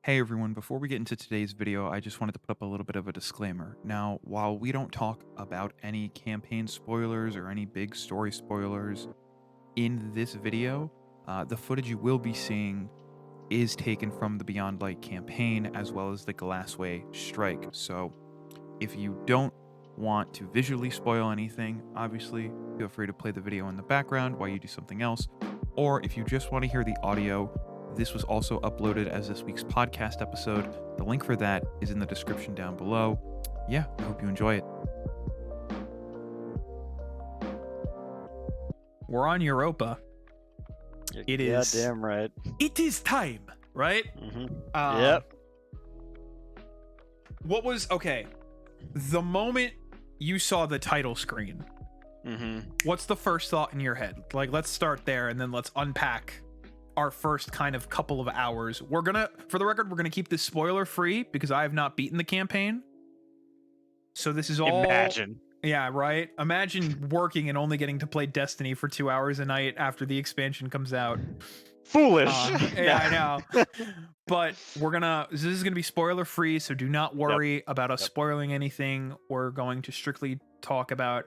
Hey everyone, before we get into today's video, I just wanted to put up a little bit of a disclaimer. Now, while we don't talk about any campaign spoilers or any big story spoilers in this video, the footage you will be seeing is taken from the Beyond Light campaign as well as the Glassway strike. So, if you don't want to visually spoil anything, obviously, feel free to play the video in the background while you do something else. Or if you just want to hear the audio, this was also uploaded as this week's podcast episode. The link for that is in the description down below. Yeah, I hope you enjoy it. We're on Europa. It Yeah, is. damn right. It is time, right? Yep. What was okay? The moment you saw the title screen, what's the first thought in your head? Like, let's start there, and then let's unpack our first kind of couple of hours. For the record, we're gonna keep this spoiler free because I have not beaten the campaign. So this is all. Imagine. Yeah, right. Imagine working and only getting to play Destiny for 2 hours a night after the expansion comes out. Foolish. Yeah, I know. But this is gonna be spoiler free, so do not worry about us spoiling anything. We're going to strictly talk about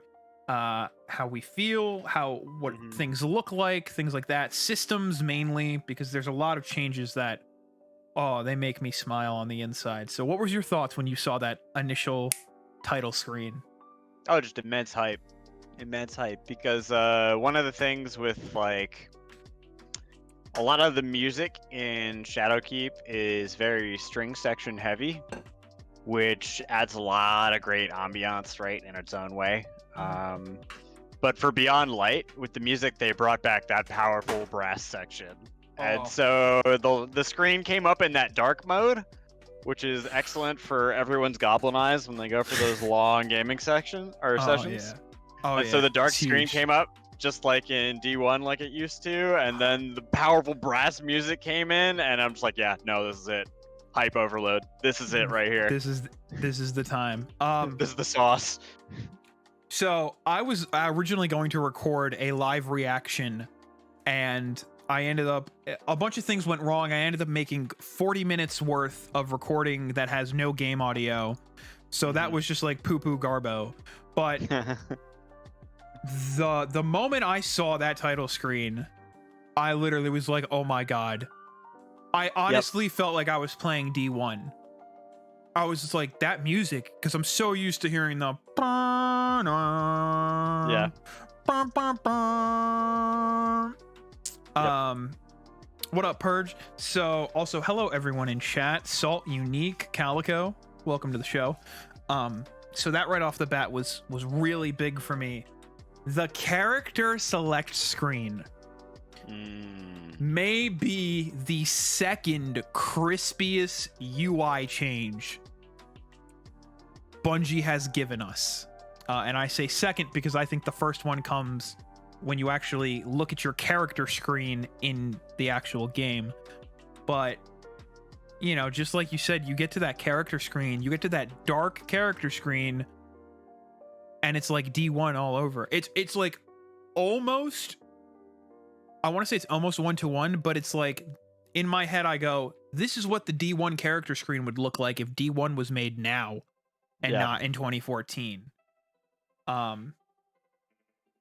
how we feel, what things look like, things like that. Systems mainly, because there's a lot of changes that they make me smile on the inside. So what was your thoughts when you saw that initial title screen? Oh, just immense hype. Immense hype. Because one of the things with like a lot of the music in Shadowkeep is very string section heavy, which adds a lot of great ambiance, right, in its own way. But for Beyond Light, with the music, they brought back that powerful brass section. And so the screen came up in that dark mode, which is excellent for everyone's goblin eyes when they go for those long gaming sessions. Yeah. So the dark screen came up just like in D1 like it used to, and then the powerful brass music came in, and I'm just like, yeah, no, this is it. Hype overload. This is it right here. This is the time. This is the sauce. So I was originally going to record a live reaction, and I ended up, a bunch of things went wrong. I ended up making 40 minutes worth of recording that has no game audio. So that was just like poo-poo garbo. But the moment I saw that title screen, I literally was like, oh my God. I honestly felt like I was playing D1. I was just like, that music, because I'm so used to hearing the Yeah. What up, Purge? So also hello everyone in chat. Salt, Unique, Calico, welcome to the show. So that right off the bat was really big for me. The character select screen may be the second crispiest UI change Bungie has given us. And I say second because I think the first one comes when you actually look at your character screen in the actual game. But, you know, just like you said, you get to that character screen, you get to that dark character screen, and it's like D1 all over. It's like almost, I want to say it's almost 1-to-1, but it's like in my head I go, this is what the D1 character screen would look like if D1 was made now and not in 2014.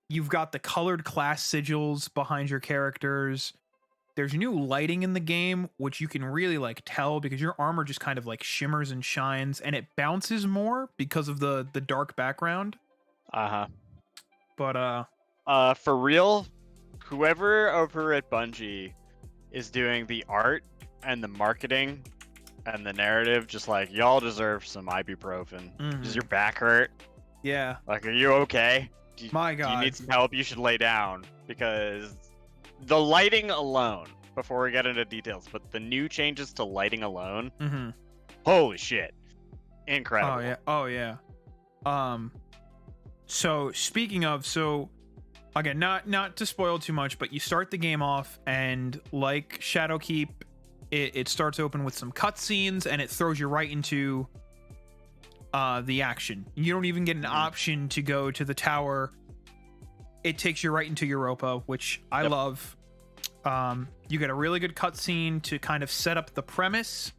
You've got the colored class sigils behind your characters. There's new lighting in the game, which you can really like tell because your armor just kind of like shimmers and shines, and it bounces more because of the dark background. But for real, whoever over at Bungie is doing the art and the marketing and the narrative, just like, y'all deserve some ibuprofen. Does your back hurt? Yeah. Like, are you okay? My God. Do you need some help? You should lay down, because the lighting alone, before we get into details, but the new changes to lighting alone, holy shit. Incredible. Oh yeah. So speaking of, so again, not to spoil too much, but you start the game off, and like Shadowkeep, it starts open with some cutscenes, and it throws you right into the action. You don't even get an option to go to the tower. It takes you right into Europa, which I love. You get a really good cutscene to kind of set up the premise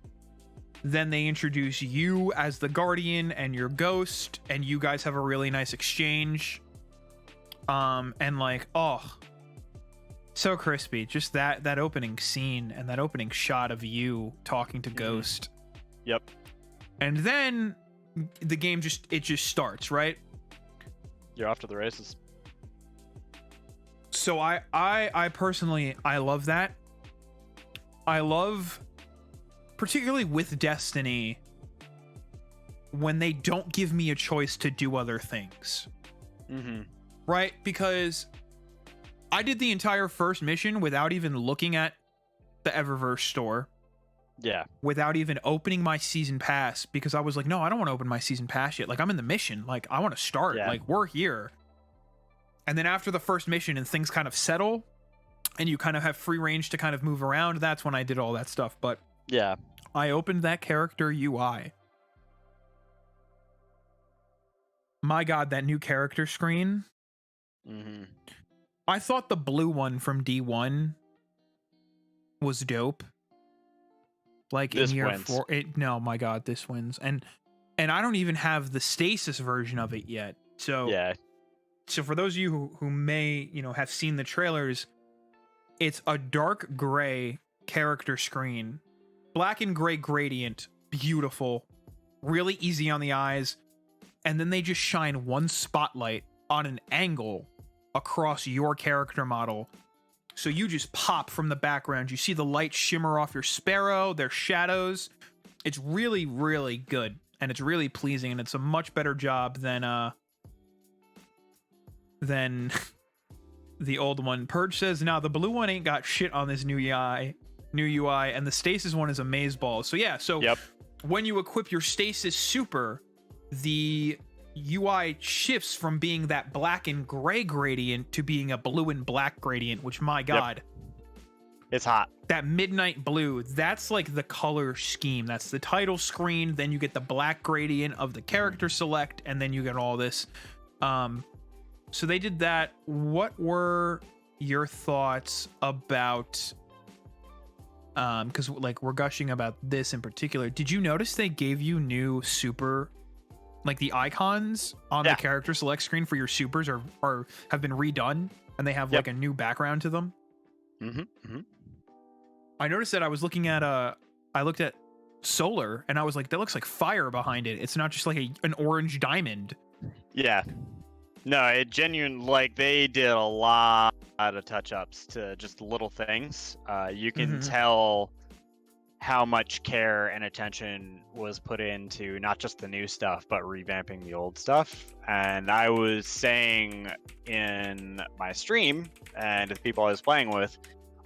Then they introduce you as the guardian and your ghost, and you guys have a really nice exchange. And like, oh, so crispy. Just that opening scene and that opening shot of you talking to Ghost. Yep. And then the game just starts, right? You're off to the races. So I personally, I love that. I love, particularly with Destiny, when they don't give me a choice to do other things. Mm-hmm. Right? Because I did the entire first mission without even looking at the Eververse store. Yeah. Without even opening my season pass, because I was like, no, I don't want to open my season pass yet. Like, I'm in the mission. Like, I want to start. Yeah. Like, we're here. And then after the first mission and things kind of settle and you kind of have free range to kind of move around, that's when I did all that stuff. But Yeah. I opened that character UI. My God, that new character screen. Mm-hmm. I thought the blue one from D1 was dope. Like This in year wins. 4, no, my God, this wins. And I don't even have the stasis version of it yet. So Yeah. So for those of you who may, have seen the trailers, it's a dark gray character screen, black and gray gradient, beautiful, really easy on the eyes. And then they just shine one spotlight on an angle across your character model. So you just pop from the background. You see the light shimmer off your Sparrow, their shadows. It's really, really good. And it's really pleasing. And it's a much better job than the old one. Purge says, now the blue one ain't got shit on this new UI, and the stasis one is amazeballs. So yeah, so Yep. when you equip your stasis super, the UI shifts from being that black and gray gradient to being a blue and black gradient, which, my God, It's hot. that midnight blue, that's like the color scheme. That's the title screen. Then you get the black gradient of the character select, and then you get all this. So they did that. What were your thoughts about, because like we're gushing about this in particular, did you notice they gave you new super, like the icons on the Yeah. character select screen for your supers are have been redone, and they have Yep. like a new background to them? Mm-hmm. Mm-hmm. I noticed that I was looking at I looked at Solar, and I was like, that looks like fire behind it. It's not just like an orange diamond. Yeah. No, it genuine, like, they did a lot of touch-ups to just little things. You can Mhm. tell how much care and attention was put into not just the new stuff, but revamping the old stuff. And I was saying in my stream and the people I was playing with,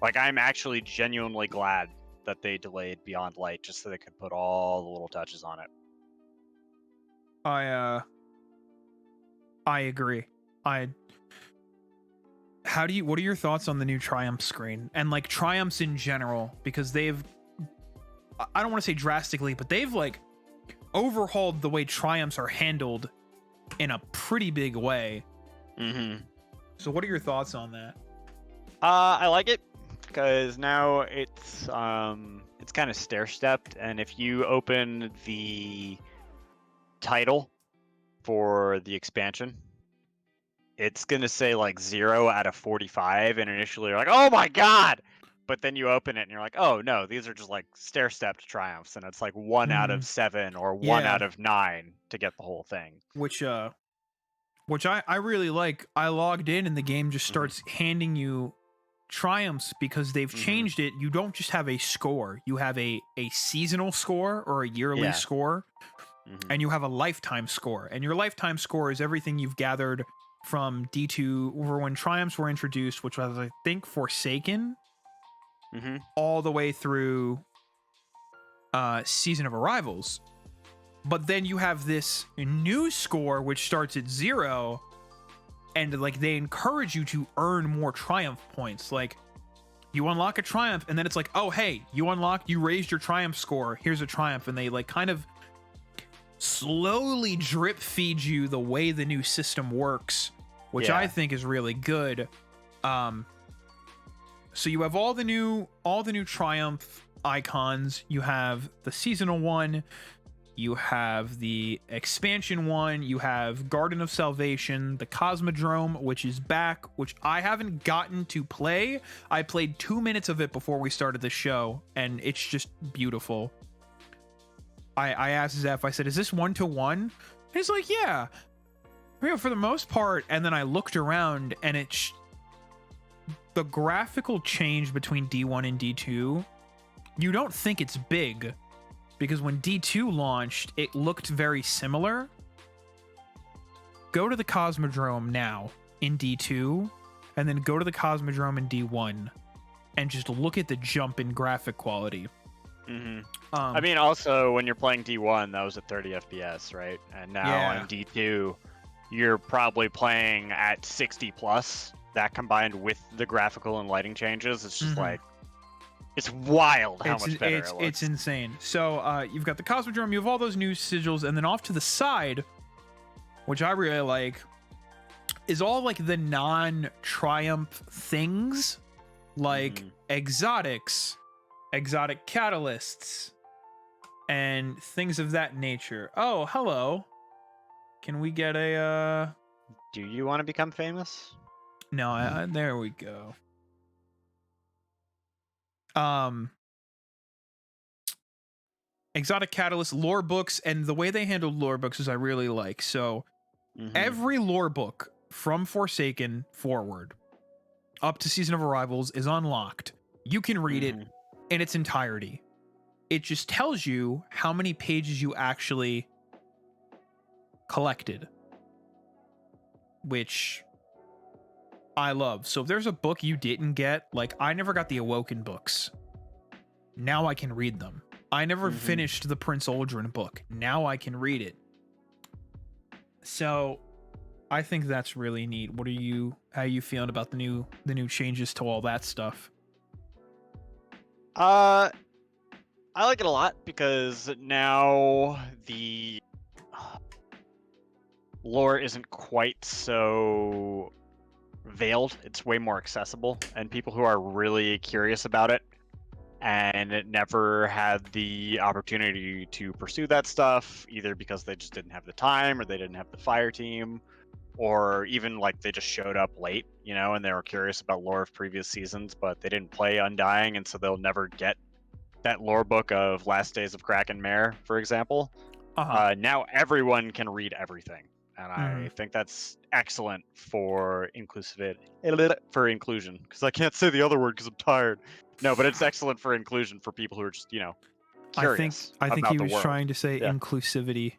like, I'm actually genuinely glad that they delayed Beyond Light just so they could put all the little touches on it. I agree. What are your thoughts on the new Triumph screen and like Triumphs in general? Because I don't want to say drastically, but they've like overhauled the way Triumphs are handled in a pretty big way. Mm-hmm. So what are your thoughts on that? I like it because now it's kind of stair-stepped, and if you open the title for the expansion, it's gonna say like 0 out of 45, and initially you're like, oh my God, but then you open it and you're like, oh no, these are just like stair-stepped triumphs, and it's like 1 out of 7 or 1 Yeah. out of 9 to get the whole thing. Which I really like. I logged in and the game just Mhm. starts handing you triumphs because they've Mhm. changed it. You don't just have a score. You have a seasonal score or a yearly Yeah. score, Mhm. and you have a lifetime score. And your lifetime score is everything you've gathered from D2 over when triumphs were introduced, which was, I think, Forsaken, Mhm. all the way through Season of Arrivals. But then you have this new score which starts at 0, and like they encourage you to earn more triumph points. Like you unlock a triumph, and then it's like, oh hey, you raised your triumph score, here's a triumph. And they like kind of slowly drip feed you the way the new system works, which Yeah. I think is really good. So you have all the new triumph icons. You have the seasonal one, you have the expansion one, you have Garden of Salvation, the Cosmodrome, which is back, which I haven't gotten to play. I played 2 minutes of it before we started the show, and it's just beautiful. I asked Zeph, I said, is this 1-to-1? He's like, yeah. For the most part. And then I looked around, and it's the graphical change between D1 and D2. You don't think it's big, because when D2 launched, it looked very similar. Go to the Cosmodrome now in D2, and then go to the Cosmodrome in D1, and just look at the jump in graphic quality. I mean, also, when you're playing D1, that was at 30 FPS, right? And now in D2, you're probably playing at 60 plus. That combined with the graphical and lighting changes, it's just like, it's wild how much better it looks. It's insane. So you've got the Cosmodrome, you have all those new sigils, and then off to the side, which I really like, is all like the non-Triumph things, like exotics, exotic catalysts, and things of that nature. Oh, hello. Can we get a Do you want to become famous? No, there we go. Exotic catalyst lore books, and the way they handled lore books is I really like. So every lore book from Forsaken forward up to Season of Arrivals is unlocked. You can read it in its entirety. It just tells you how many pages you actually collected, which I love. So if there's a book you didn't get, like I never got the Awoken books. Now I can read them. I never finished the Prince Uldren book. Now I can read it. So I think that's really neat. How are you feeling about the new changes to all that stuff? I like it a lot because now the lore isn't quite so veiled. It's way more accessible, and people who are really curious about it and never had the opportunity to pursue that stuff, either because they just didn't have the time or they didn't have the fire team, or even like they just showed up late, and they were curious about lore of previous seasons, but they didn't play Undying, and so they'll never get that lore book of Last Days of Kraken Mare, for example. Now everyone can read everything, and I think that's excellent for inclusion, because I can't say the other word because I'm tired. No, but it's excellent for inclusion for people who are just, curious. I think about he the was world. trying to say Yeah. inclusivity.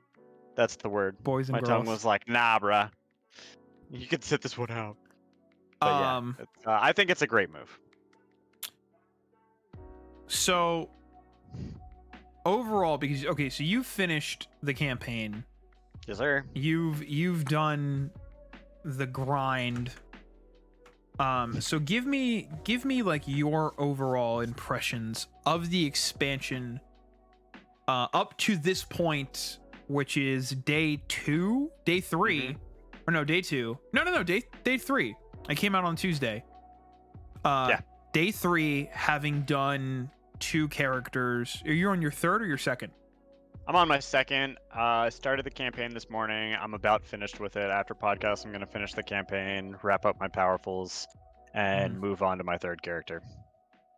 That's the word. Boys and My girls. tongue was like, nah, bruh. You can sit this one out. But I think it's a great move. So overall, because so you finished the campaign. Yes, sir. You've done the grind. So give me like your overall impressions of the expansion up to this point, which is day 2, day 3, or no, day 2. No, day 3. I came out on Tuesday. Day 3, having done 2 characters. Are you on your third or your second? I'm on my second. I started the campaign this morning. I'm about finished with it. After podcast, I'm going to finish the campaign, wrap up my powerfuls, and move on to my third character.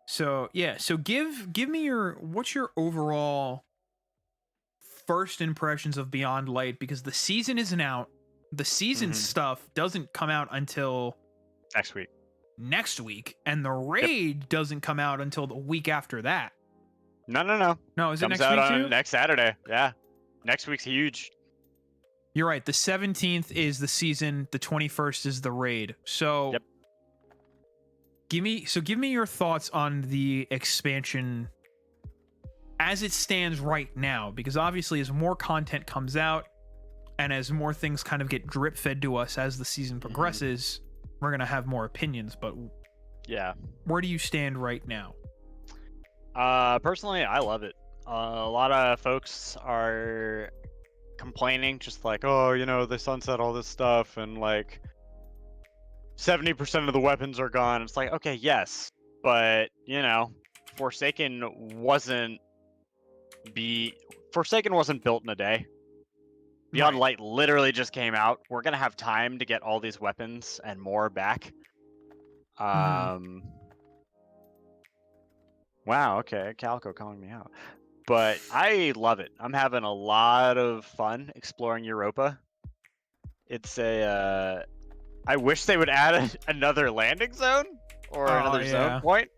So give me what's your overall first impressions of Beyond Light, because the season isn't out. The season stuff doesn't come out until next week, and the raid doesn't come out until the week after that. No, is it comes next out week on too? next Saturday. Yeah, next week's huge. You're right. The 17th is the season. The 21st is the raid. So give me your thoughts on the expansion as it stands right now, because obviously as more content comes out and as more things kind of get drip fed to us as the season progresses, we're going to have more opinions. But where do you stand right now? Personally, I love it. A lot of folks are complaining, just like, oh, they sunset all this stuff, and like 70% of the weapons are gone. It's like, okay, yes, but Forsaken wasn't built in a day. Beyond Right. Light literally just came out. We're gonna have time to get all these weapons and more back. Wow, okay, Calico calling me out. But I love it. I'm having a lot of fun exploring Europa. It's a I wish they would add another landing zone or Oh, another zone yeah. point.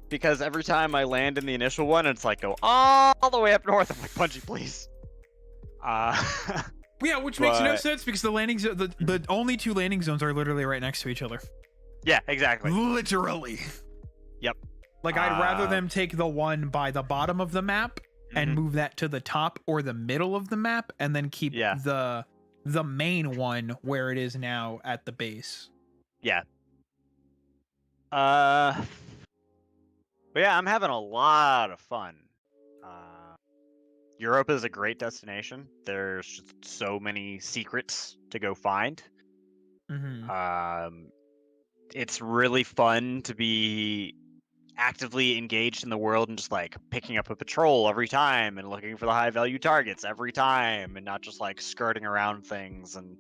Because every time I land in the initial one, it's like go all the way up north. I'm like, Bungie, please. Yeah, which makes no But- sense because the landing zone, the only two landing zones are literally right next to each other. Yeah, exactly. Literally. Yep. Like I'd rather Uh, them take the one by the bottom of the map and Mhm. move that to the top or the middle of the map, and then keep Yeah. the main one where it is now at the base. Yeah. But yeah, I'm having a lot of fun. Europe is a great destination. There's just so many secrets to go find. Mm-hmm. It's really fun to be actively engaged in the world and just like picking up a patrol every time and looking for the high value targets every time and not just like skirting around things and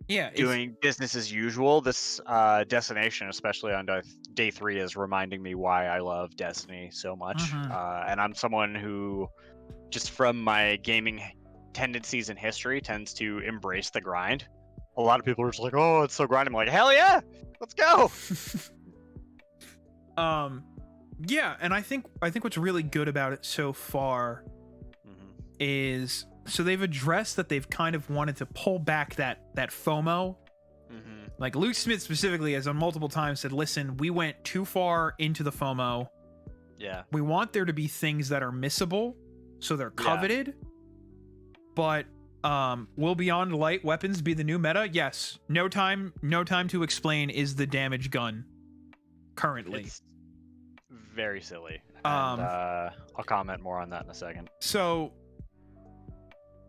Yeah, it's, doing business as usual. This destination, especially on day 3, is reminding me why I love Destiny so much. Mhm. And I'm someone who, just from my gaming tendencies and history, tends to embrace the grind. A lot of people are just like, "Oh, it's so grind." I'm like, "Hell yeah, let's go!" Yeah, and I think what's really good about it so far is so they've addressed that they've kind of wanted to pull back that FOMO. Like Luke Smith specifically has on multiple times said, listen, we went too far into the FOMO. Yeah. We want there to be things that are missable, so they're Yeah. coveted. But will Beyond Light weapons be the new meta? Yes. No time to explain is the damage gun currently. It's very silly. And I'll comment more on that in a second. So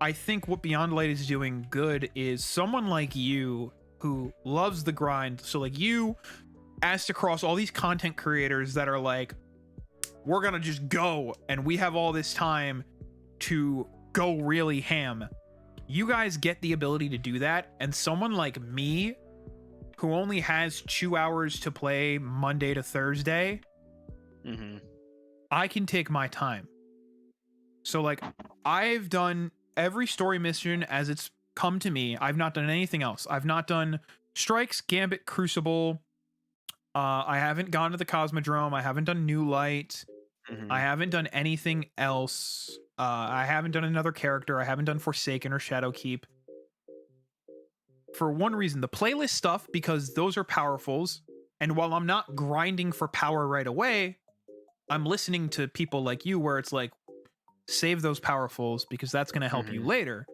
I think what Beyond Light is doing good is someone like you who loves the grind. So like you asked across all these content creators that are like, we're gonna just go and we have all this time to go really ham. You guys get the ability to do that, and someone like me who only has 2 hours to play Monday to Thursday, I can take my time. So like I've done every story mission as it's come to me. I've not done anything else. I've not done Strikes, Gambit, Crucible. I haven't gone to the Cosmodrome. I haven't done New Light. I haven't done anything else. I haven't done another character. I haven't done Forsaken or Shadowkeep. For one reason, the playlist stuff, because those are powerfuls. And while I'm not grinding for power right away, I'm listening to people like you where it's like, save those powerfuls because that's going to help you later.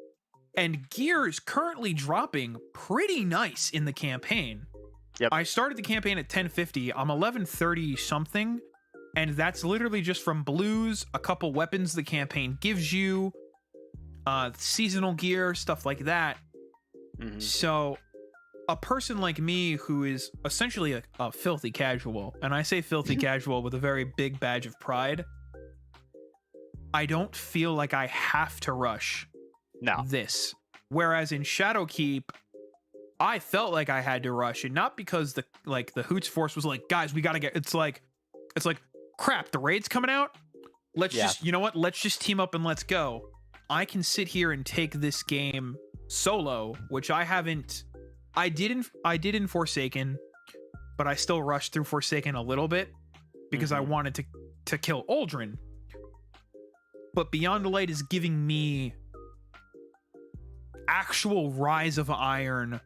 And gear is currently dropping pretty nice in the campaign. Yep. I started the campaign at 1050. I'm 1130 something. And that's literally just from blues, a couple weapons the campaign gives you, seasonal gear, stuff like that. So a person like me who is essentially a filthy casual, and I say filthy casual with a very big badge of pride, I don't feel like I have to rush this. Whereas in Shadowkeep, I felt like I had to rush, and not because the Hoots Force was like, guys, we gotta get. It's like, crap, the raid's coming out. Let's just, you know what? Let's just team up and let's go. I can sit here and take this game solo, which I haven't. I did in Forsaken, but I still rushed through Forsaken a little bit because I wanted to kill Aldrin. But Beyond the Light is giving me actual Rise of Iron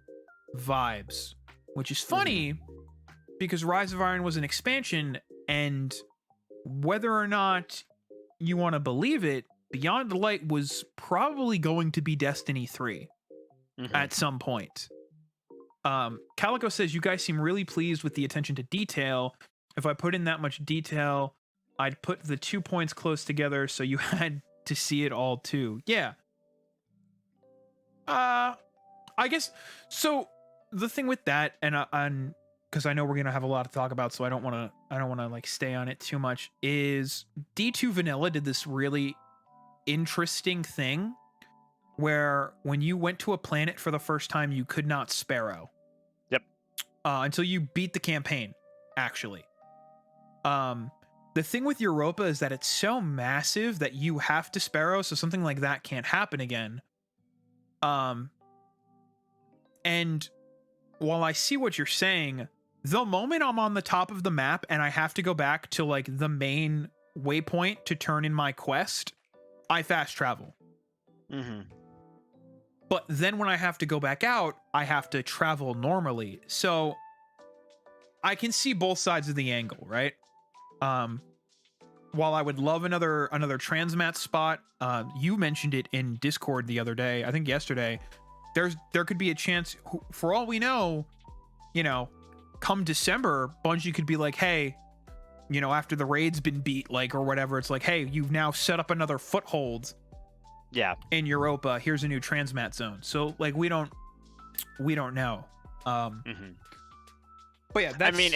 vibes, which is funny because Rise of Iron was an expansion, and whether or not you want to believe it, Beyond the Light was probably going to be Destiny 3 at some point. Calico says, you guys seem really pleased with the attention to detail. If I put in that much detail, I'd put the 2 points close together so you had to see it all too. Yeah. I guess so. The thing with that, and because I know we're gonna have a lot to talk about, so I don't want to like stay on it too much. Is D2 Vanilla did this really interesting thing where when you went to a planet for the first time, you could not sparrow. Yep. Until you beat the campaign, actually. The thing with Europa is that it's so massive that you have to sparrow, so something like that can't happen again. And while I see what you're saying, the moment I'm on the top of the map and I have to go back to like the main waypoint to turn in my quest, I fast travel. But then when I have to go back out, I have to travel normally. So I can see both sides of the angle, right? While I would love another transmat spot, you mentioned it in Discord the other day, I think yesterday. There could be a chance, for all we know, you know, come December, Bungie could be like, hey, you know, after the raid's been beat, like, or whatever, it's like, hey, you've now set up another foothold. Yeah. In Europa, here's a new transmat zone. So like we don't know. But yeah, that's, I mean,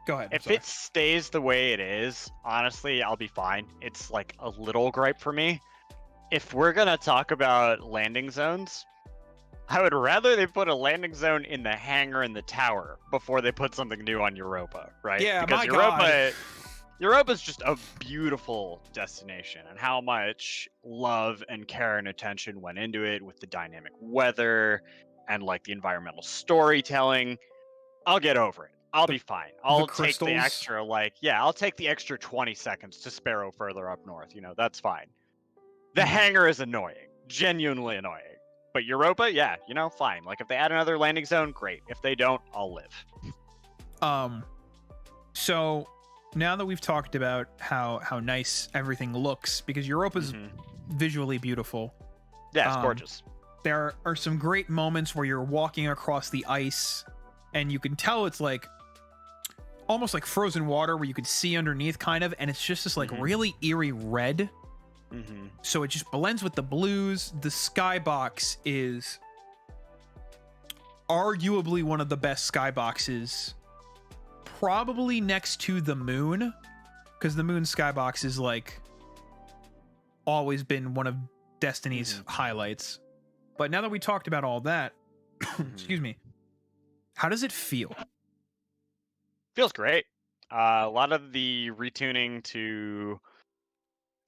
go ahead. If it stays the way it is, honestly, I'll be fine. It's like a little gripe for me. If we're gonna talk about landing zones, I would rather they put a landing zone in the hangar and the tower before they put something new on Europa, right? Yeah, because my God. Europa's just a beautiful destination, and how much love and care and attention went into it with the dynamic weather and like the environmental storytelling. I'll get over it. I'll be fine. I'll take the extra, I'll take the extra 20 seconds to sparrow further up north. You know, that's fine. The hangar is annoying, genuinely annoying. But Europa, yeah, you know, fine. Like if they add another landing zone, great. If they don't, I'll live. So now that we've talked about how nice everything looks, because Europa's visually beautiful. Yeah, it's gorgeous. There are some great moments where you're walking across the ice and you can tell it's like almost like frozen water where you can see underneath kind of, and it's just this like really eerie red. So it just blends with the blues. The skybox is arguably one of the best skyboxes, probably next to the moon, because the moon skybox is like always been one of Destiny's highlights. But now that we talked about all that, excuse me, how does it feel? Feels great. A lot of the retuning to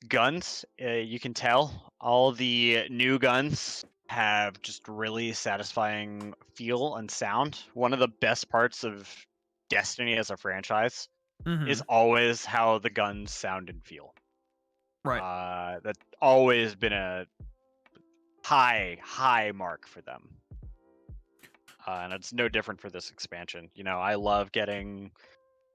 guns, you can tell all the new guns have just really satisfying feel and sound. One of the best parts of Destiny as a franchise is always how the guns sound and feel. Right. That's always been a high mark for them. And it's no different for this expansion. You know, I love getting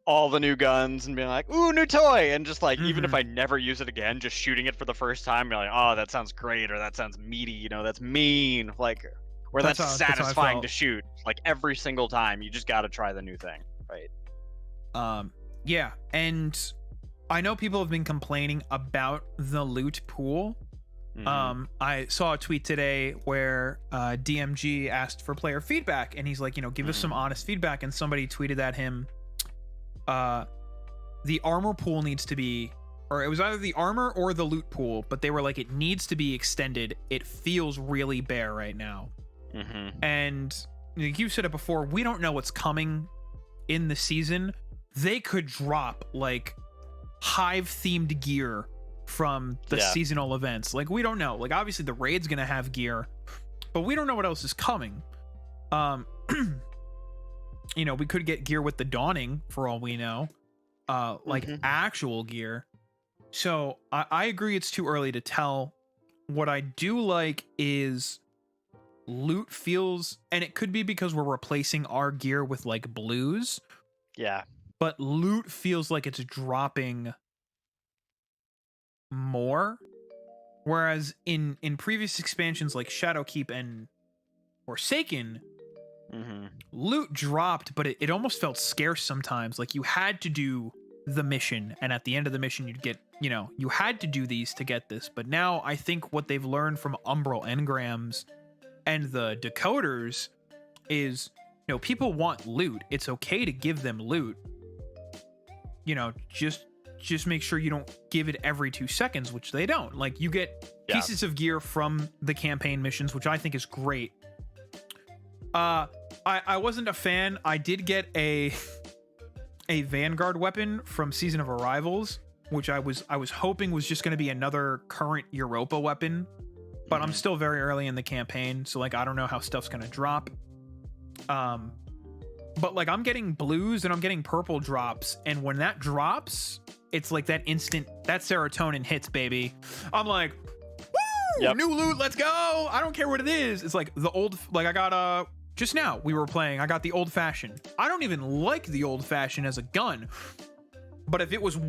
all the new guns and being like, ooh, new toy, and just like even if I never use it again, just shooting it for the first time, be like, oh, that sounds great, or that sounds meaty, you know, that's mean, like, or that's satisfying to shoot. Like every single time, you just got to try the new thing, right? Yeah, and I know people have been complaining about the loot pool. I saw a tweet today where DMG asked for player feedback, and he's like, you know, give us some honest feedback, and somebody tweeted at him, the armor pool needs to be, or it was either the armor or the loot pool, but they were like, it needs to be extended. It feels really bare right now. And like you said it before, we don't know what's coming in the season. They could drop like hive themed gear from the seasonal events. Like we don't know. Like obviously the raid's gonna have gear, but we don't know what else is coming. You know, we could get gear with the Dawning for all we know, like actual gear. So I agree it's too early to tell. What I do like is loot feels, and it could be because we're replacing our gear with like blues. Yeah. But loot feels like it's dropping more. Whereas in previous expansions like Shadowkeep and Forsaken, loot dropped, but it almost felt scarce sometimes. Like you had to do the mission, and at the end of the mission you'd get, you know, you had to do these to get this. But now I think what they've learned from Umbral Engrams and the Decoders is, No, people want loot. It's okay to give them loot. You know, just make sure you don't give it every 2 seconds, which they don't. Like, you get pieces of gear from the campaign missions, which I think is great. I wasn't a fan. I did get a Vanguard weapon from Season of Arrivals, which I was hoping was just going to be another current Europa weapon, but I'm still very early in the campaign, so like I don't know how stuff's going to drop. But like I'm getting blues and I'm getting purple drops, and when that drops, it's like that instant, that serotonin hits, baby. I'm like, woo, new loot, let's go. I don't care what it is. It's like the old, like I got just now we were playing, I got the old fashioned. I don't even like the old fashioned as a gun, but if it was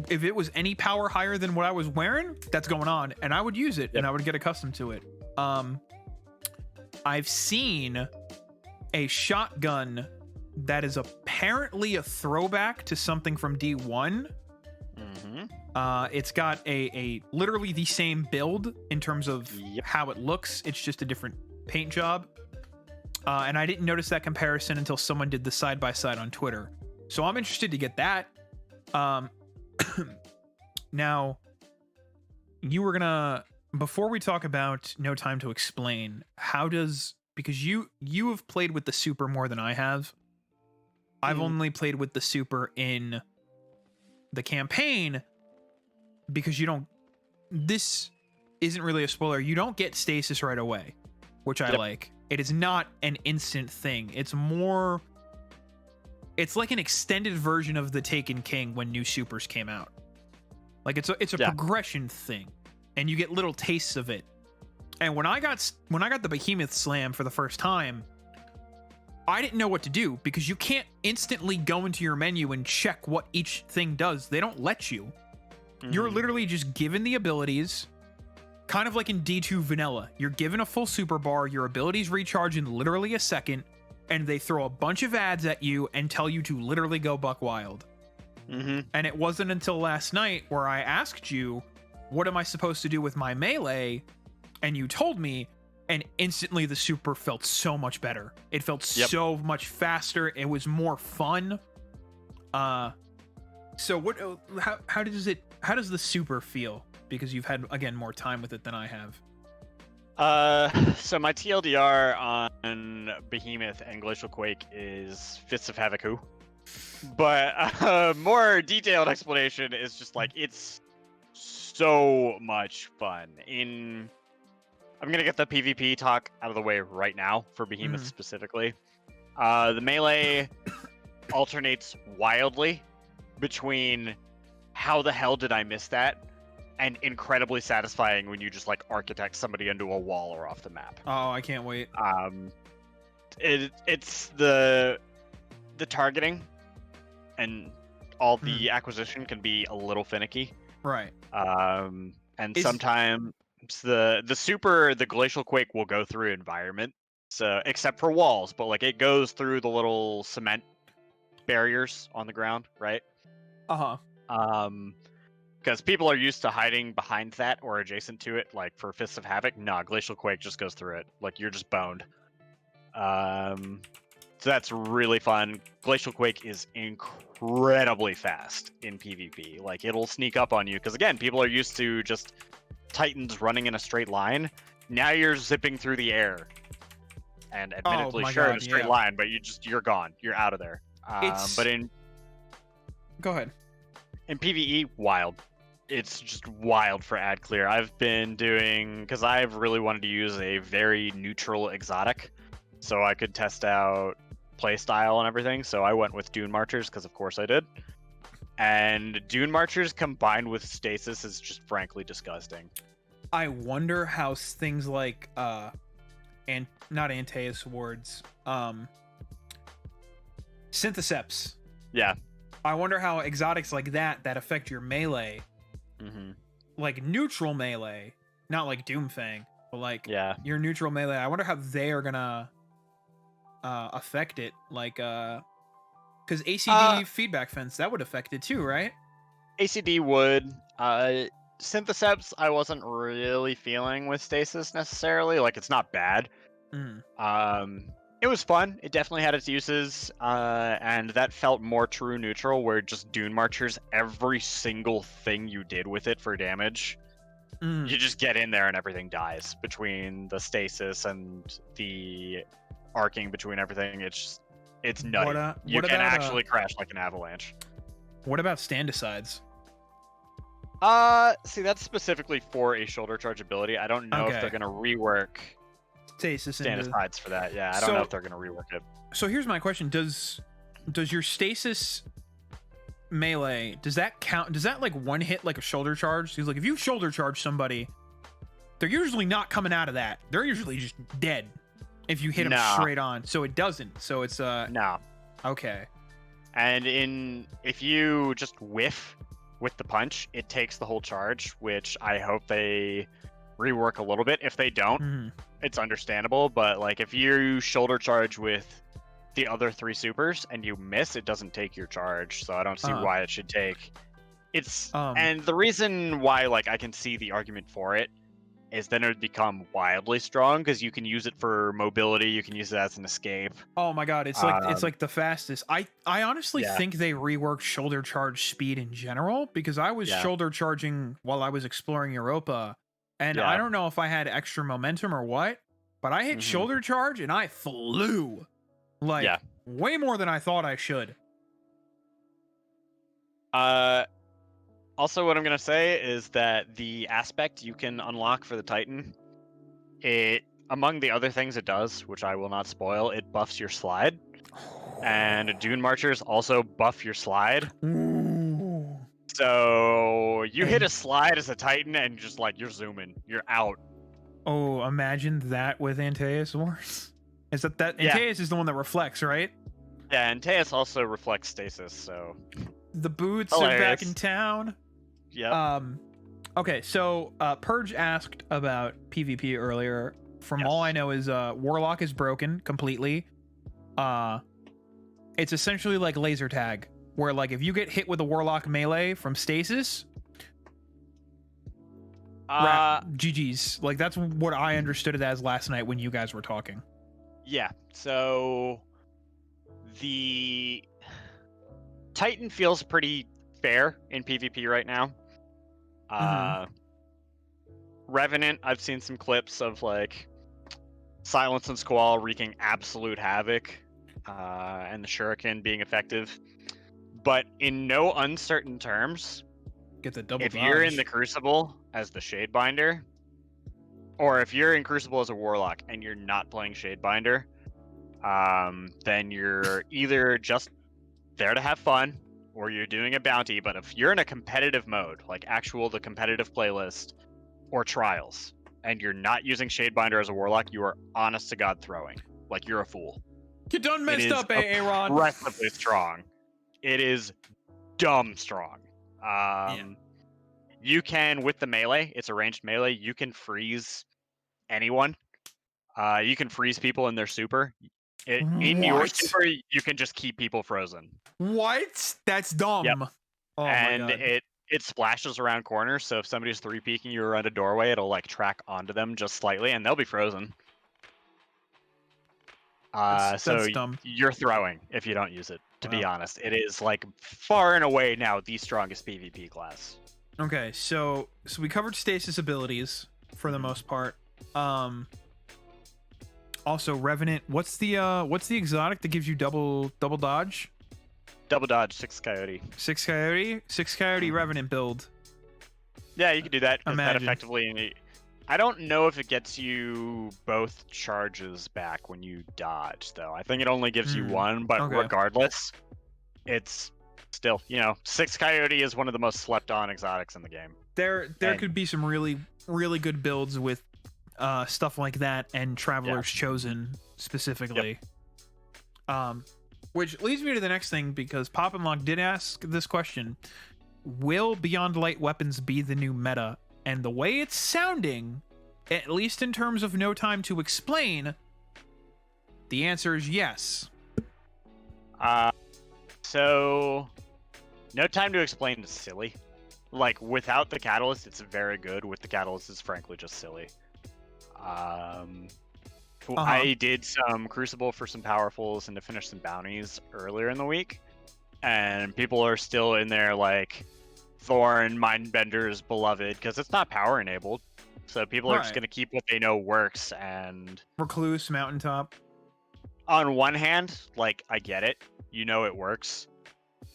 any power higher than what I was wearing, that's going on, and I would use it and I would get accustomed to it. I've seen a shotgun that is apparently a throwback to something from D1. It's got a literally the same build in terms of how it looks. It's just a different paint job. And I didn't notice that comparison until someone did the side-by-side on Twitter. So I'm interested to get that. Now, you were gonna, before we talk about No Time to Explain, because you have played with the super more than I have. I've only played with the super in the campaign because this isn't really a spoiler. You don't get stasis right away, which I like. It is not an instant thing. It's like an extended version of the Taken King when new supers came out. Like it's a progression thing, and you get little tastes of it. And when I got the Behemoth Slam for the first time, I didn't know what to do because you can't instantly go into your menu and check what each thing does. They don't let you. You're literally just given the abilities, kind of like in D2 Vanilla. You're given a full super bar, your abilities recharge in literally a second, and they throw a bunch of ads at you and tell you to literally go buck wild. And it wasn't until last night where I asked you, what am I supposed to do with my melee? And you told me, and instantly the super felt so much better. It felt so much faster. It was more fun. So what? How does the super feel? Because you've had, again, more time with it than I have. So my TLDR on Behemoth and Glacial Quake is Fists of Havoc. But more detailed explanation is just like it's so much fun. I'm gonna get the PvP talk out of the way right now for Behemoth specifically. The melee alternates wildly between how the hell did I miss that and incredibly satisfying when you just like architect somebody into a wall or off the map. Oh, I can't wait. It's the targeting and all the acquisition can be a little finicky. Right. And sometimes the Glacial Quake will go through environment, so except for walls, but like it goes through the little cement barriers on the ground, right? Because people are used to hiding behind that or adjacent to it, like for Fists of Havoc. Nah, Glacial Quake just goes through it. Like you're just boned. So that's really fun. Glacial Quake is incredibly fast in PvP. Like it'll sneak up on you because again, people are used to just Titans running in a straight line. Now you're zipping through the air, and admittedly, in a straight line, but you're gone. You're out of there. But go ahead. In PvE, wild. It's just wild for ad clear. I've been doing because I've really wanted to use a very neutral exotic, so I could test out playstyle and everything. So I went with Dune Marchers because of course I did. And Dune Marchers combined with Stasis is just frankly disgusting. I wonder how things like and not Antaeus wards, Syntheseps. Yeah. I wonder how exotics like that affect your melee. Like neutral melee, not like Doomfang, but like your neutral melee. I wonder how they are gonna affect it. Like because ACD feedback fence, that would affect it too, right? ACD would. Syntheseps, I wasn't really feeling with Stasis necessarily. Like, it's not bad. It was fun. It definitely had its uses, and that felt more true neutral, where just Dune Marchers, every single thing you did with it for damage, Mm. you just get in there and everything dies. Between the stasis and the arcing between everything, it's nutty. You what can about, actually crash like an avalanche. What about stand-asides? See, that's specifically for a shoulder charge ability. I don't know if Okay. they're gonna rework Stasis stand into... asides for that. Yeah, I don't know So- if they're gonna rework it. So here's my question: Does your stasis melee, does that count? Does that like one hit like a shoulder charge? Because like if you shoulder charge somebody, they're usually not coming out of that. They're usually just dead if you hit them Nah. straight on. So it doesn't. So it's No. okay. And if you just whiff with the punch, it takes the whole charge, which I hope they rework a little bit. If they don't, Mhm. it's understandable. But like if you shoulder charge with the other 3 supers and you miss, it doesn't take your charge. So I don't see Uh-huh. why it should take. It's Um, and the reason why like I can see the argument for it is then it would become wildly strong because you can use it for mobility, you can use it as an escape. Oh my god, it's like the fastest. I honestly Yeah. think they reworked shoulder charge speed in general because I was Yeah. shoulder charging while I was exploring Europa, and Yeah. I don't know if I had extra momentum or what, but I hit Mhm. shoulder charge and I flew like Yeah. way more than I thought I should. Also, what I'm gonna say is that the aspect you can unlock for the Titan, it among the other things it does, which I will not spoil, it buffs your slide, and Dune Marchers also buff your slide. Ooh. So you hit a slide as a Titan, and just like you're zooming, you're out. Oh, imagine that with Antaeus Wars. Is that Yeah. Antaeus is the one that reflects, right? Yeah, and Teus also reflects stasis, so The boots are back Hilarious. in town. yeah. Okay, so Purge asked about PvP earlier. From Yes. all I know is Warlock is broken completely. It's essentially like laser tag, where like if you get hit with a Warlock melee from stasis, GG's. Like that's what I understood it as last night when you guys were talking. Yeah, so the Titan feels pretty fair in PvP right now. Revenant, I've seen some clips of like Silence and Squall wreaking absolute havoc, and the Shuriken being effective. But in no uncertain terms, Get the double if you're in dodge. the Crucible as the Shadebinder, or if you're in Crucible as a Warlock and you're not playing Shadebinder, then you're either just there to have fun or you're doing a bounty. But if you're in a competitive mode, like the competitive playlist or trials, and you're not using Shadebinder as a Warlock, you are honest to God throwing. Like you're a fool. You done It messed is up, Aaron. aggressively strong. It is dumb strong. You can, with the melee, it's a ranged melee, you can freeze anyone. You can freeze people in their super. In your What? super, you can just keep people frozen. What? That's dumb. Yep. Oh And my god. it splashes around corners, so if somebody's 3-peeking you around a doorway, it'll like track onto them just slightly, and they'll be frozen. That's So dumb. you're throwing if you don't use it, to be Wow. honest. It is like far and away now the strongest PvP class. Okay, so we covered stasis abilities for the most part. Also Revenant, what's the exotic that gives you double dodge? Double dodge, 6 Coyote. 6 Coyote Revenant build. Yeah, you can do that. 'Cause that Imagine. effectively. I don't know if it gets you both charges back when you dodge, though. I think it only gives you one, but okay. regardless, it's still, 6 Coyote is one of the most slept on exotics in the game. There And- could be some really good builds with stuff like that and Traveler's Chosen specifically. Which leads me to the next thing, because Pop and Lock did ask this question: will Beyond Light weapons be the new meta? And the way it's sounding, at least in terms of no time to explain, the answer is yes. So, no time to explain is silly. Like, without the catalyst, it's very good. With the catalyst, it's frankly just silly. I did some Crucible for some powerfuls and to finish some bounties earlier in the week, and people are still in there like Thorn, Mindbender's Beloved, because it's not power enabled. So people are just Right. going to keep what they know works. And Recluse, Mountaintop. on one hand, like, I get it. You know it works.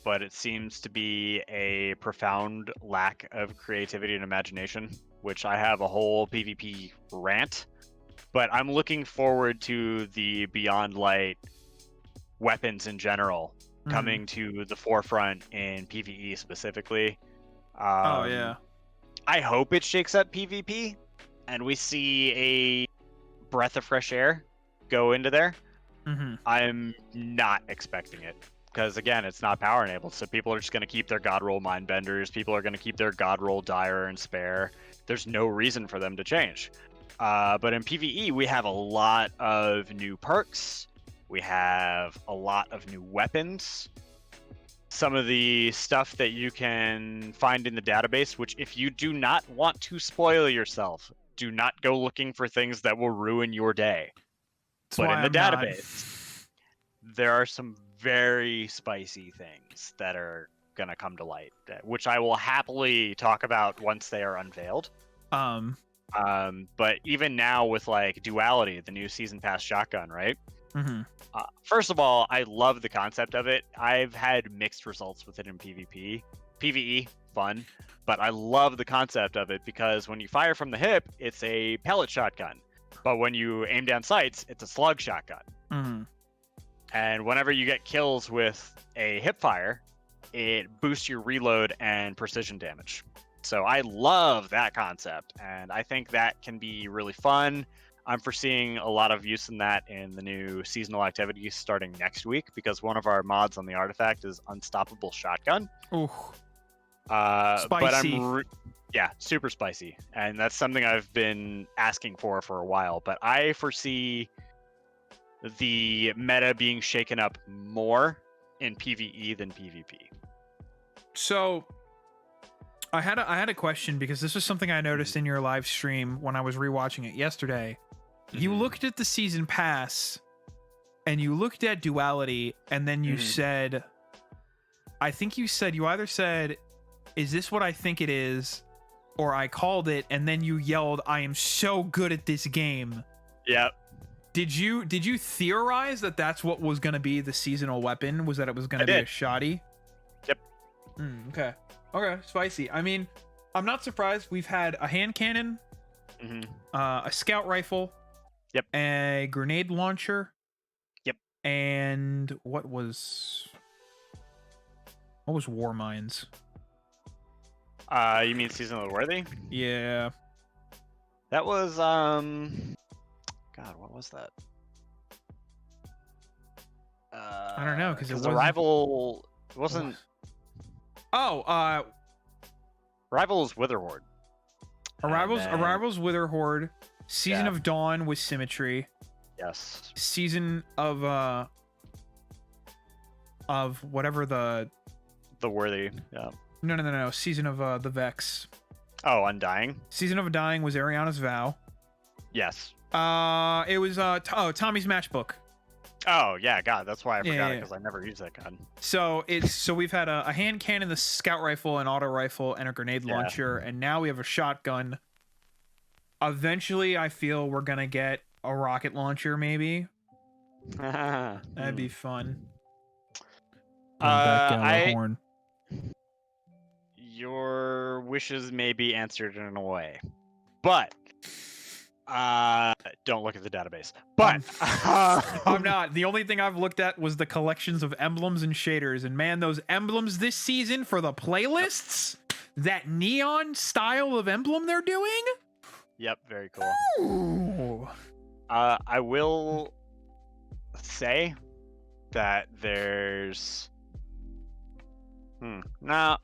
But it seems to be a profound lack of creativity and imagination, which I have a whole PvP rant. But I'm looking forward to the Beyond Light weapons in general coming to the forefront in PvE specifically. Oh yeah. I hope it shakes up PvP and we see a breath of fresh air go into there. I'm not expecting it because, again, it's not power enabled. So people are just going to keep their God Roll Mindbenders. People are going to keep their God Roll Dire and Spare. There's no reason for them to change. But in PvE, we have a lot of new perks. We have a lot of new weapons. Some of the stuff that you can find in the database, which if you do not want to spoil yourself, do not go looking for things that will ruin your day. That's But why in the I'm not. database, there are some very spicy things that are going to come to light, which I will happily talk about once they are unveiled. But even now with like Duality, the new season pass shotgun, right? First of all, I love the concept of it. I've had mixed results with it in PvP. PvE, fun, but I love the concept of it because when you fire from the hip, it's a pellet shotgun. But when you aim down sights, it's a slug shotgun. And whenever you get kills with a hip fire, it boosts your reload and precision damage. So I love that concept, and I think that can be really fun. I'm foreseeing a lot of use in that in the new seasonal activities starting next week, because one of our mods on the artifact is Unstoppable Shotgun. Ooh. But Spicy. yeah, super spicy, and that's something I've been asking for a while. But I foresee the meta being shaken up more in PvE than PvP. So I had a question, because this was something I noticed in your live stream when I was rewatching it yesterday. You looked at the season pass and you looked at Duality, and then you said, I think you said, you either said, is this what I think it is? Or I called it, and then you yelled, I am so good at this game. Yep. Did you theorize that that's what was going to be the seasonal weapon? Was that it was going to be a shoddy? Yep. Okay, spicy. I mean, I'm not surprised. We've had a hand cannon, a scout rifle, a grenade launcher, and what was War Mines? You mean Season of the Worthy? Yeah. That was God, what was that? I don't know, because it wasn't... Arrival wasn't. Oh, Arrival's Witherhoard. Arrival's Witherhoard. Season Yeah. of Dawn was Symmetry. Yes. Season of whatever the Worthy. Yeah. no. Season of the Vex. Oh, Undying. Season of Dying was Ariana's Vow. Yes. It was Tommy's Matchbook. Oh yeah, God, that's why I forgot it, Yeah. because I never use that gun. So we've had a hand cannon, the scout rifle, an auto rifle, and a grenade launcher, and now we have a shotgun. Eventually, I feel we're gonna get a rocket launcher, maybe. That'd be fun. Your wishes may be answered in a way, but don't look at the database. But I'm not. The only thing I've looked at was the collections of emblems and shaders, and man, those emblems this season for the playlists, that neon style of emblem they're doing. Yep, very cool. Ooh. I will say that there's no,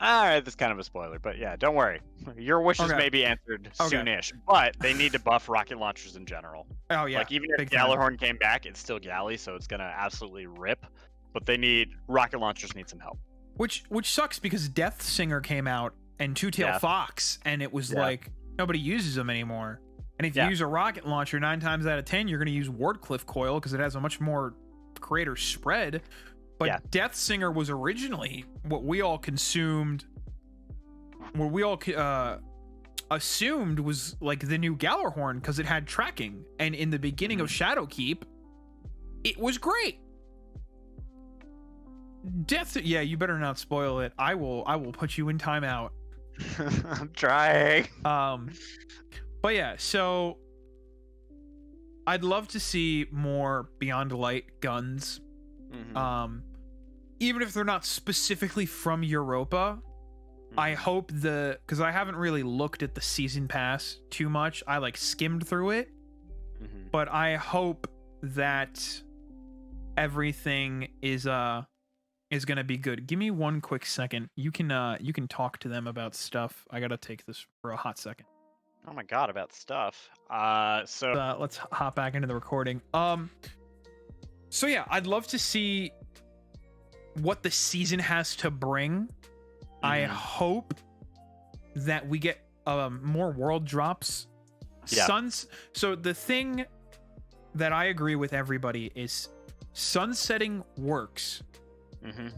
alright, that's kind of a spoiler, but yeah, don't worry. Your wishes may be answered soonish, but they need to buff rocket launchers in general. Oh yeah. Like, even if big time. Gjallarhorn came back, it's still Galley, so it's gonna absolutely rip. But rocket launchers need some help. Which sucks, because Death Singer came out and Two-Tail Fox, and it was like nobody uses them anymore. And if you Yeah. use a rocket launcher, 9 times out of 10, you're going to use Wardcliff coil because it has a much more greater spread. But Yeah. Death Singer was originally what we all consumed, what we all assumed was like the new Gallarhorn because it had tracking. And in the beginning of Shadowkeep, it was great. Yeah, you better not spoil it. I will put you in timeout. I'm trying. But yeah, so I'd love to see more Beyond Light guns. Mhm. Even if they're not specifically from Europa, I hope because I haven't really looked at the season pass too much. I like skimmed through it, Mhm. but I hope that everything is gonna be good. Give me one quick second. You can talk to them about stuff. I gotta take this for a hot second. Oh my god, about stuff. So Let's hop back into the recording. So yeah, I'd love to see what the season has to bring. I Mhm. hope that we get more world drops. Yeah. So the thing that I agree with everybody is sunsetting works Mhm.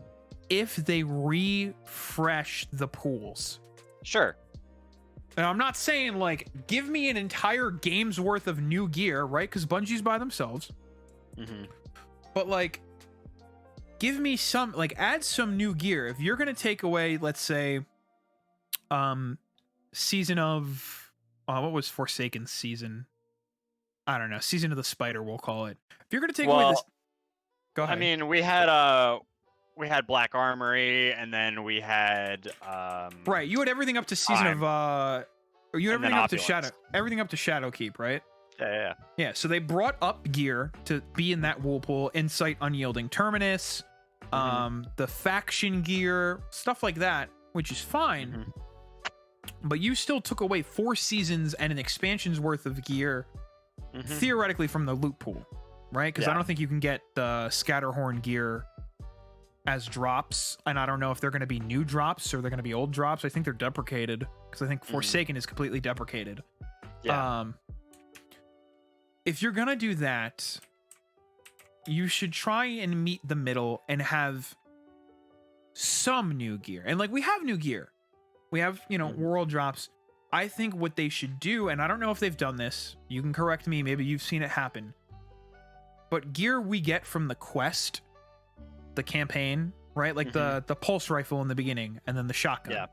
if they refresh the pools. Sure. And I'm not saying like give me an entire game's worth of new gear, right? Because Bungie's by themselves. Mhm. But like give me some, like add some new gear. If you're gonna take away, let's say, season of what was Forsaken season? I don't know, season of the spider, we'll call it. If you're gonna take away this, go ahead. I mean, we had Black Armory, and then we had Right, you had everything up to season Time. of or you had And then everything up to Opulence. everything up to Shadowkeep, right? Yeah. Yeah, so they brought up gear to be in that whirlpool, Insight, Unyielding Terminus, the faction gear, stuff like that, which is fine. Mhm. But you still took away 4 seasons and an expansion's worth of gear, Mhm. theoretically, from the loot pool, right? Because I Yeah. don't think you can get the Scatterhorn gear as drops, and I don't know if they're going to be new drops or they're going to be old drops. I think they're deprecated because I think Forsaken is completely deprecated. Yeah. If you're gonna do that, you should try and meet the middle and have some new gear. And like we have new gear. We have, world drops. I think what they should do, and I don't know if they've done this, you can correct me, maybe you've seen it happen. But gear we get from the quest, the campaign, right? Like the pulse rifle in the beginning and then the shotgun. Yeah.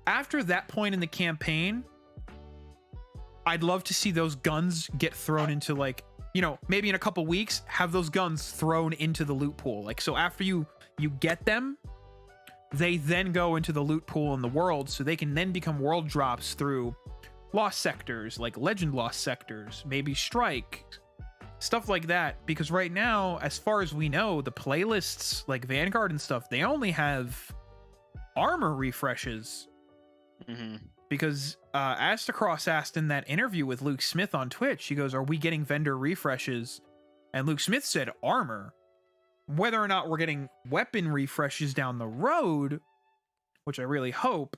After that point in the campaign, I'd love to see those guns get thrown into like, maybe in a couple weeks, have those guns thrown into the loot pool. Like, so after you get them, they then go into the loot pool in the world, so they can then become world drops through lost sectors, like legend lost sectors, maybe strike, stuff like that. Because right now, as far as we know, the playlists like Vanguard and stuff, they only have armor refreshes. Mhm. Because Astacross asked in that interview with Luke Smith on Twitch, he goes, are we getting vendor refreshes? And Luke Smith said armor. Whether or not we're getting weapon refreshes down the road, which I really hope,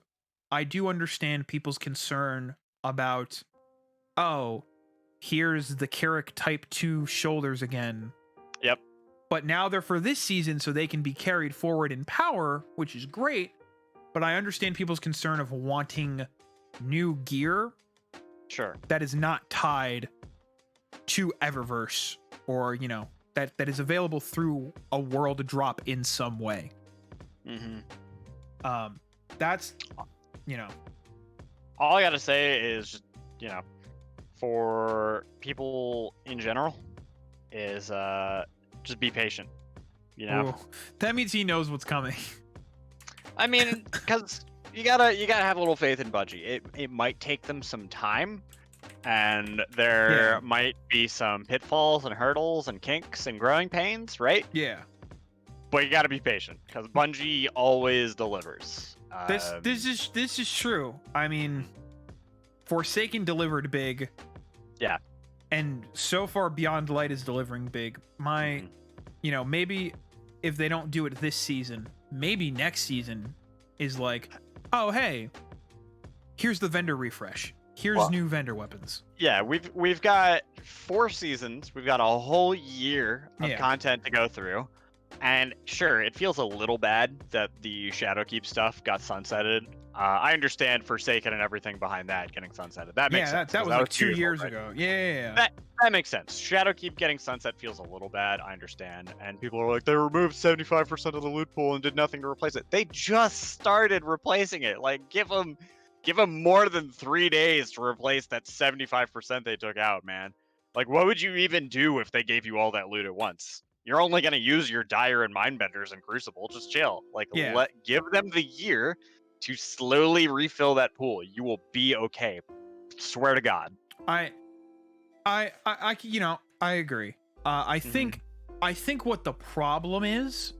I do understand people's concern about, here's the Carrick Type 2 shoulders again. Yep. But now they're for this season, so they can be carried forward in power, which is great. But I understand people's concern of wanting new gear Sure. that is not tied to Eververse or, that is available through a world drop in some way. Mhm. That's, All I gotta say is, just, for people in general, is just be patient. ooh, that means he knows what's coming. I mean, because you gotta have a little faith in Bungie. It might take them some time, and there Yeah. might be some pitfalls and hurdles and kinks and growing pains, right? Yeah. But you gotta be patient because Bungie always delivers. This is true. I mean, Forsaken delivered big. Yeah. And so far Beyond Light is delivering big. Maybe if they don't do it this season, maybe next season is like, oh hey, here's the vendor refresh. here's Well, new vendor weapons. Yeah, we've got 4 seasons. We've got a whole year of Yeah. content to go through. And sure, it feels a little bad that the Shadowkeep stuff got sunsetted. I understand Forsaken and everything behind that getting sunsetted. That makes Yeah, sense. that 'cause was like 2 beautiful, years right? ago. Yeah. That makes sense. Shadowkeep getting sunset feels a little bad. I understand. And people are like, they removed 75% of the loot pool and did nothing to replace it. They just started replacing it. Like, give them more than 3 days to replace that 75% they took out, man. Like, what would you even do if they gave you all that loot at once? You're only gonna use your Dire and Mindbenders and Crucible. Just chill. Like, Yeah. give them the year to slowly refill that pool. You will be okay. Swear to God. I you know, I agree. I think what the problem is,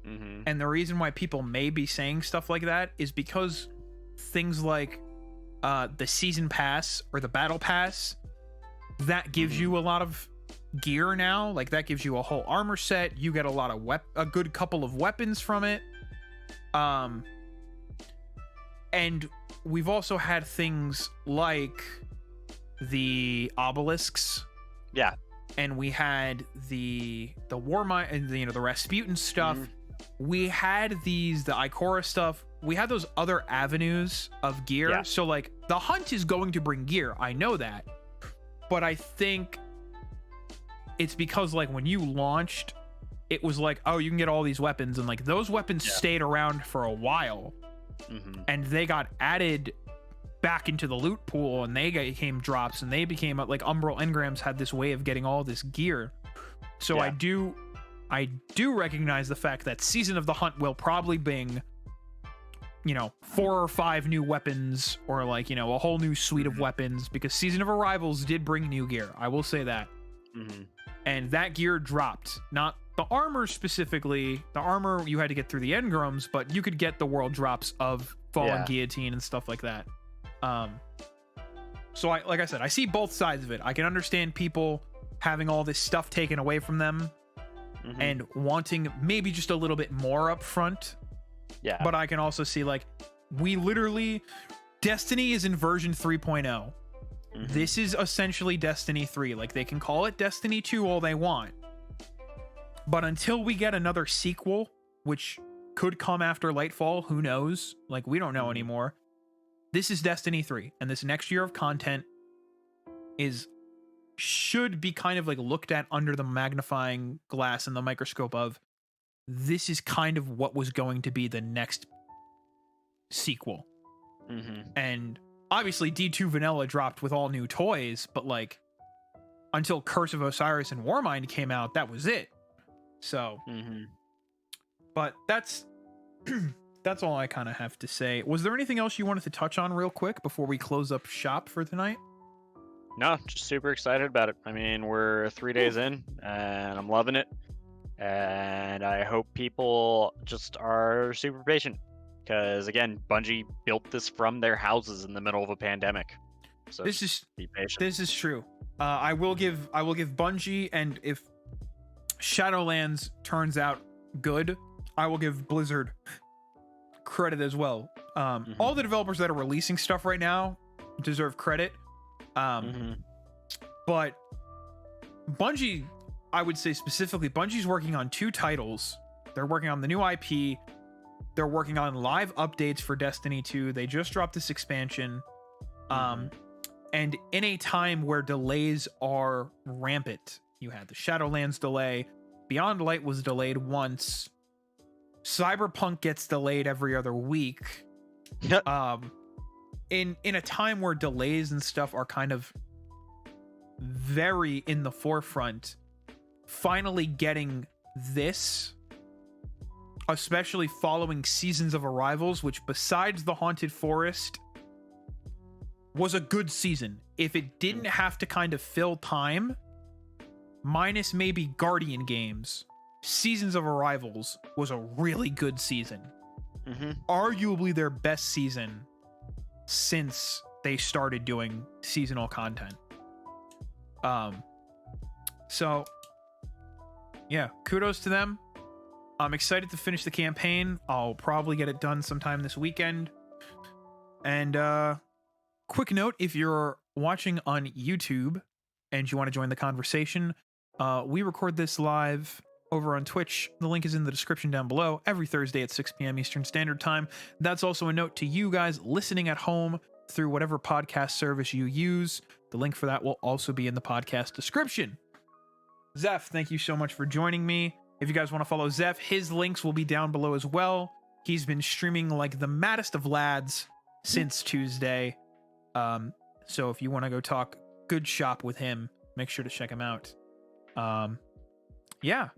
Mm-hmm. and the reason why people may be saying stuff like that, is because things like the season pass or the battle pass, that gives you a lot of gear now. Like, that gives you a whole armor set. You get a lot of a good couple of weapons from it. And we've also had things like the obelisks. Yeah. And we had the war mine and the, you know, the Rasputin stuff. We had the Ikora stuff. We had those other avenues of gear. Yeah. So like, the hunt is going to bring gear. I know that. But I think it's because, like, when you launched, it was like, oh, you can get all these weapons, and like those weapons stayed around for a while. And they got added back into the loot pool, and they became drops, and they became like Umbral Engrams had this way of getting all this gear. So I do recognize the fact that Season of the Hunt will probably bring, you know, 4 or 5 new weapons, or like, you know, a whole new suite of weapons, because Season of Arrivals did bring new gear. I will say that. And that gear dropped. Not the armor specifically. The armor you had to get through the engrams, but you could get the world drops of Fallen Guillotine and stuff like that. So like I said, I see both sides of it. I can understand people having all this stuff taken away from them and wanting maybe just a little bit more up front. Yeah. But I can also see, like, we literally, Destiny is in version 3.0. This is essentially Destiny 3. Like, they can call it Destiny 2 all they want. But until we get another sequel, which could come after Lightfall, who knows? Like, we don't know anymore. This is Destiny 3, and this next year of content should be kind of like looked at under the magnifying glass and the microscope of, this is kind of what was going to be the next sequel. And obviously D2 Vanilla dropped with all new toys, but like, until Curse of Osiris and Warmind came out, that was it. So, but that's that's all I kind of have to say. Was there anything else you wanted to touch on real quick before we close up shop for tonight? No, just super excited about it. I mean, we're 3 days in, and I'm loving it. And I hope people just are super patient, because again, Bungie built this from their houses in the middle of a pandemic. So be patient. This is true. I will give Bungie, and if Shadowlands turns out good, I will give Blizzard credit as well. All the developers that are releasing stuff right now deserve credit. But Bungie, I would say specifically, Bungie's working on 2 titles. They're working on the new IP. They're working on live updates for Destiny 2. They just dropped this expansion. And in a time where delays are rampant, you had the Shadowlands delay, Beyond Light was delayed once, Cyberpunk gets delayed every other week. In a time where delays and stuff are kind of very in the forefront, finally getting this, especially following Seasons of Arrivals, which besides the Haunted Forest was a good season. If it didn't have to kind of fill time, minus maybe Guardian games, Seasons of Arrivals was a really good season. Arguably their best season since they started doing seasonal content. So yeah, kudos to them. I'm excited to finish the campaign. I'll probably get it done sometime this weekend. And quick note, if you're watching on YouTube and you want to join the conversation, we record this live over on Twitch. The link is in the description down below every Thursday at 6 p.m. Eastern Standard Time. That's also a note to you guys listening at home through whatever podcast service you use. The link for that will also be in the podcast description. Zeph, thank you so much for joining me. If you guys want to follow Zeph, his links will be down below as well. He's been streaming like the maddest of lads since Tuesday. So if you want to go talk good shop with him, make sure to check him out. Yeah.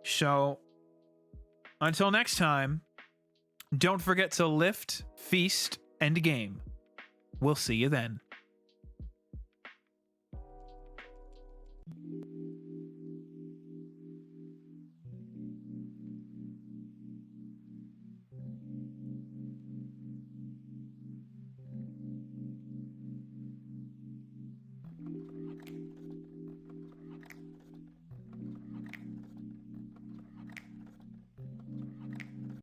So until next time, don't forget to lift, feast, and game. We'll see you then.